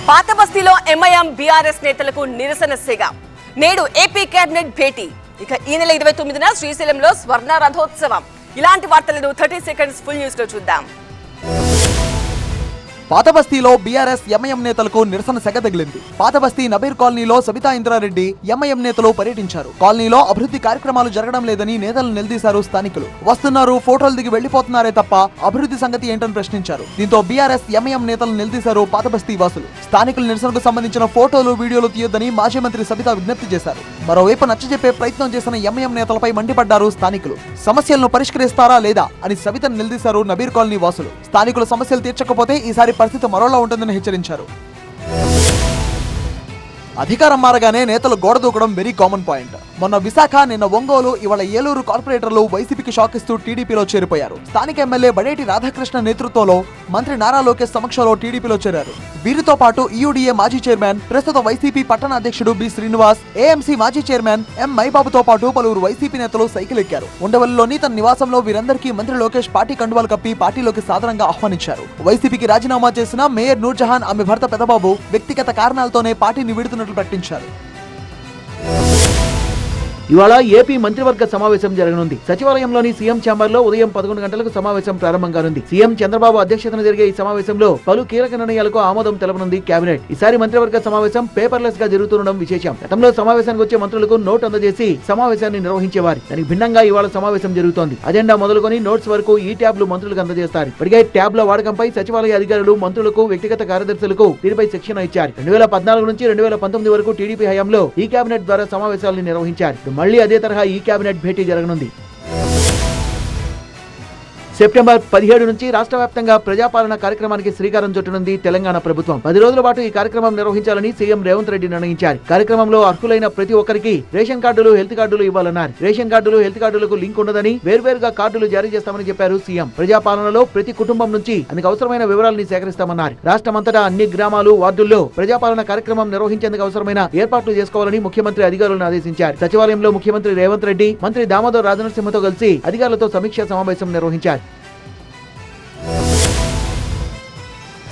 పాత బస్తీలో MIM BRS నేతలకు నిరసన సెగ. నేడు ఏపీ కేబినెట్ భేటీ. ఇక ఈ నెల 29న శ్రీశైలంలో స్వర్ణ రథోత్సవం. ఇలాంటి వార్తలను 30 సెకండ్స్ ఫుల్ న్యూస్ లో చూద్దాం. పాతబస్తీలో బీఆర్ఎస్ ఎంఐఎం నేతలకు నిరసన సెగ తగిలింది. పాతబస్తీ నబీర్ కాలనీలో సబితా ఇంద్రారెడ్డి ఎంఐఎం నేతలు పర్యటించారు. కాలనీలో అభివృద్ధి కార్యక్రమాలు జరగడం లేదని నేతలు నిలదీశారు స్థానికులు. వస్తున్నారు, ఫోటోలు దిగి వెళ్లిపోతున్నారే తప్ప అభివృద్ధి సంగతి ఏంటని ప్రశ్నించారు. దీంతో బీఆర్ఎస్ ఎంఐఎం నేతలు నిలదీశారు పాతబస్తీ వాసులు. స్థానికుల నిరసనకు సంబంధించిన ఫోటోలు, వీడియోలు తీయొద్దని మాజీ మంత్రి సబితా విజ్ఞప్తి చేశారు. మరోవైపు నచ్చజెప్పే ప్రయత్నం చేసిన ఎంఐఎం నేతలపై మండిపడ్డారు స్థానికులు. సమస్యలను పరిష్కరిస్తారా లేదా అని సబితను నిలదీశారు నబీర్ కాలనీ వాసులు. స్థానికుల సమస్యలు తీర్చకపోతే ఈసారి పరిస్థితి మరోలా ఉంటుందని హెచ్చరించారు. అధికారం మారగానే నేతలు గోడ దూకడం వెరీ కామన్ పాయింట్. మొన్న విశాఖ, నిన్న ఒంగోలు, ఇవాళ ఏలూరు కార్పొరేటర్లు వైసీపీకి షాక్ ఇస్తూ టీడీపీలో చేరిపోయారు. స్థానిక ఎమ్మెల్యే బడేటి రాధాకృష్ణ నేతృత్వంలో మంత్రి నారా లోకేష్ సమక్షంలో టీడీపీలో చేరారు. వీరితో పాటు ఈయూడీఏ మాజీ చైర్మన్, ప్రస్తుత వైసీపీ పట్టణ అధ్యక్షుడు బి శ్రీనివాస్, ఏఎంసీ మాజీ చైర్మన్ ఎం మైబాబుతో పాటు పలువురు వైసీపీ నేతలు సైకిల్ ఎక్కారు. ఉండవల్లిలోని తన నివాసంలో వీరందరికీ మంత్రి లోకేష్ పార్టీ కండువాలు కప్పి పార్టీలోకి సాదరంగా ఆహ్వానించారు. వైసీపీకి రాజీనామా చేసిన మేయర్ నూర్జహాన్, ఆమె భర్త పెదబాబు వ్యక్తిగత కారణాలతోనే పార్టీని వీడుతున్నట్లు ప్రకటించారు. ఇవాళ ఏపీ మంత్రివర్గ సమావేశం జరగనుంది. సచివాలయంలోని సీఎం ఛాంబర్ లో ఉదయం 11 గంటలకు సమావేశం ప్రారంభంగానుంది. సీఎం చంద్రబాబు అధ్యక్షతన జరిగే ఈ సమావేశంలో పలు కీలక నిర్ణయాలకు ఆమోదం తెలపనుంది కేబినెట్. ఈసారి మంత్రివర్గ సమావేశం పేపర్లెస్ గా జరుగుతుండడం విశేషం. గతంలో సమావేశానికి వచ్చే మంత్రులకు నోట్ అందజేసి సమావేశాన్ని నిర్వహించేవారు. దానికి భిన్నంగా ఇవాళ సమావేశం జరుగుతోంది. అజెండా మొదలుకొని నోట్స్ వరకు ఈ ట్యాబ్లు మంత్రులకు అందజేస్తారు. ఇప్పటికే ట్యాబ్ల వాడకంపై సచివాలయ అధికారులు, మంత్రులకు, వ్యక్తిగత కార్యదర్శులకు దీనిపై శిక్షణ ఇచ్చారు. 2014 నుంచి 2019 వరకు టీడీపీ హయాంలో ఈ కేబినెట్ ద్వారా సమావేశాలను నిర్వహించారు. మళ్లీ అదే తరహా ఈ కేబినెట్ భేటీ జరగనుంది. సెప్టెంబర్ 17 నుంచి రాష్ట్ర వ్యాప్తంగా ప్రజాపాలన కార్యక్రమానికి శ్రీకారం చుట్టనుంది తెలంగాణ ప్రభుత్వం. 10 రోజుల పాటు ఈ కార్యక్రమం నిర్వహించాలని సీఎం రేవంత్ రెడ్డి నిర్ణయించారు. కార్యక్రమంలో అర్హులైన ప్రతి ఒక్కరికి రేషన్ కార్డులు, హెల్త్ కార్డులు ఇవ్వాలన్నారు. రేషన్ కార్డులు, హెల్త్ కార్డులకు లింక్ ఉండదని, వేర్వేరుగా కార్డులు జారీ చేస్తామని చెప్పారు సీఎం. ప్రజాపాలనలో ప్రతి కుటుంబం నుంచి అందుకు అవసరమైన వివరాలను సేకరిస్తామన్నారు. రాష్ట్రమంతటా అన్ని గ్రామాలు, వార్డుల్లో ప్రజాపాలన కార్యక్రమం నిర్వహించేందుకు అవసరమైన ఏర్పాట్లు చేసుకోవాలని ముఖ్యమంత్రి అధికారులను ఆదేశించారు. సచివాలయంలో ముఖ్యమంత్రి రేవంత్ రెడ్డి, మంత్రి దామోదర్ రాజనరసింహతో కలిసి అధికారులతో సమీక్షా సమావేశం నిర్వహించారు.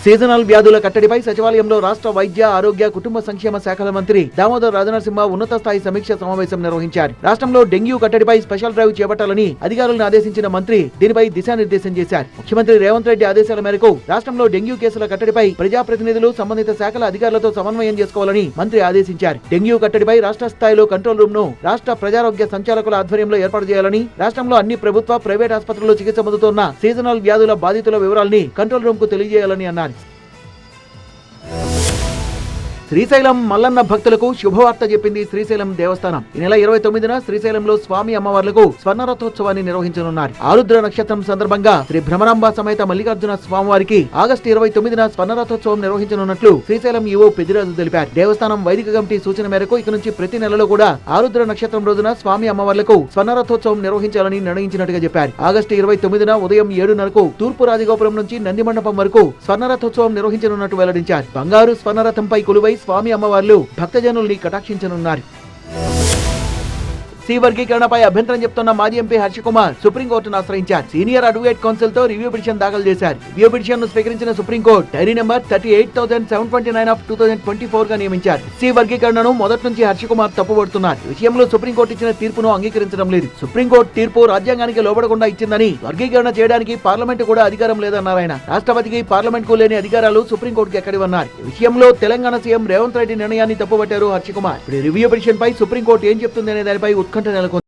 సీజనల్ వ్యాధుల కట్టడిపై సచివాలయంలో రాష్ట్ర వైద్య, ఆరోగ్య, కుటుంబ సంక్షేమ శాఖల మంత్రి దామోదర్ రాజనరసింహ ఉన్నత స్థాయి సమీక్ష సమావేశం నిర్వహించారు. రాష్ట్రంలో డెంగ్యూ కట్టడిపై స్పెషల్ డ్రైవ్ చేపట్టాలని అధికారులను ఆదేశించిన మంత్రి దీనిపై దిశానిర్దేశం చేశారు. ముఖ్యమంత్రి రేవంత్ రెడ్డి ఆదేశాల మేరకు రాష్ట్రంలో డెంగ్యూ కేసుల కట్టడిపై ప్రజాప్రతినిధులు, సంబంధిత శాఖల అధికారులతో సమన్వయం చేసుకోవాలని మంత్రి ఆదేశించారు. డెంగ్యూ కట్టడిపై రాష్ట్ర స్థాయిలో కంట్రోల్ రూమ్ ను రాష్ట్ర ప్రజారోగ్య సంచాలకుల ఆధ్వర్యంలో ఏర్పాటు చేయాలని, రాష్ట్రంలో అన్ని ప్రభుత్వ, ప్రైవేట్ ఆసుపత్రుల్లో చికిత్స పొందుతున్న సీజనల్ వ్యాధుల బాధితుల వివరాలని కంట్రోల్ రూమ్ కు తెలియజేయాలని అన్నారు. శ్రీశైలం మల్లన్న భక్తులకు శుభవార్త చెప్పింది శ్రీశైలం దేవస్థానం. ఈ నెల 29న శ్రీశైలంలో స్వామి అమ్మవార్లకు స్వర్ణరథోత్సవాన్ని నిర్వహించనున్నారు. ఆరుద్ర నక్షత్రం సందర్భంగా శ్రీ భ్రమరాంబ సమేత మల్లికార్జున స్వామివారికి ఆగస్టు 29న స్వర్ణరథోత్సవం నిర్వహించనున్నట్లు శ్రీశైలం ఈవో పెద్దిరాజు తెలిపారు. దేవస్థానం వైదిక కమిటీ సూచన మేరకు ఇక నుంచి ప్రతి నెలలో కూడా ఆరుద్ర నక్షత్రం రోజున స్వామి అమ్మవార్లకు స్వర్ణరథోత్సవం నిర్వహించాలని నిర్ణయించినట్టుగా చెప్పారు. ఆగస్టు 29న ఉదయం 7:30కు తూర్పు రాజగోపురం నుంచి నంది మండపం వరకు స్వర్ణరథోత్సవం నిర్వహించనున్నట్టు వెల్లడించారు. బంగారు స్వర్ణరథంపై కొలువై స్వామి అమ్మవార్లు భక్తజనుల్ని కటాక్షించనున్నారు. సి వర్గీకరణపై అభ్యంతరం చెప్తున్న మాజీ ఎంపీ హర్షకుమార్ సుప్రీంకోర్టును ఆశ్రయించారు. సీనియర్ అడ్వకేట్ కౌన్సిల్ తో రివ్యూ పిటిషన్ దాఖలు చేశారు. రివ్యూ పిటిషన్ ను స్వీకరించిన సుప్రీంకోర్టు డైరీ నెంబర్ 38,729/2024 గా నియమించారు. సి వర్గీకరణను మొదటి నుంచి హర్షకుమార్ తప్పుపడుతున్నారు. ఈ విషయంలో సుప్రీంకోర్టు ఇచ్చిన తీర్పును అంగీకరించడం లేదు. సుప్రీంకోర్టు తీర్పు రాజ్యాంగానికి లోబడకుండా ఇచ్చిందని, వర్గీకరణ చేయడానికి పార్లమెంటు కూడా అధికారం లేదన్నారు ఆయన. రాష్ట్రపతికి, పార్లమెంట్ కు లేని అధికారాలు సుప్రీంకోర్టుకి ఎక్కడివన్నారు. ఈ విషయంలో తెలంగాణ సీఎం రేవంత్ రెడ్డి నిర్ణయాన్ని తప్పుపట్టారు హర్షకుమార్. ఇప్పుడు రివ్యూ పిటిషన్ పై సుప్రీంకోర్టు ఏం చెప్తుంది అనే దానిపై ఉత్కంఠ నెలకొంది.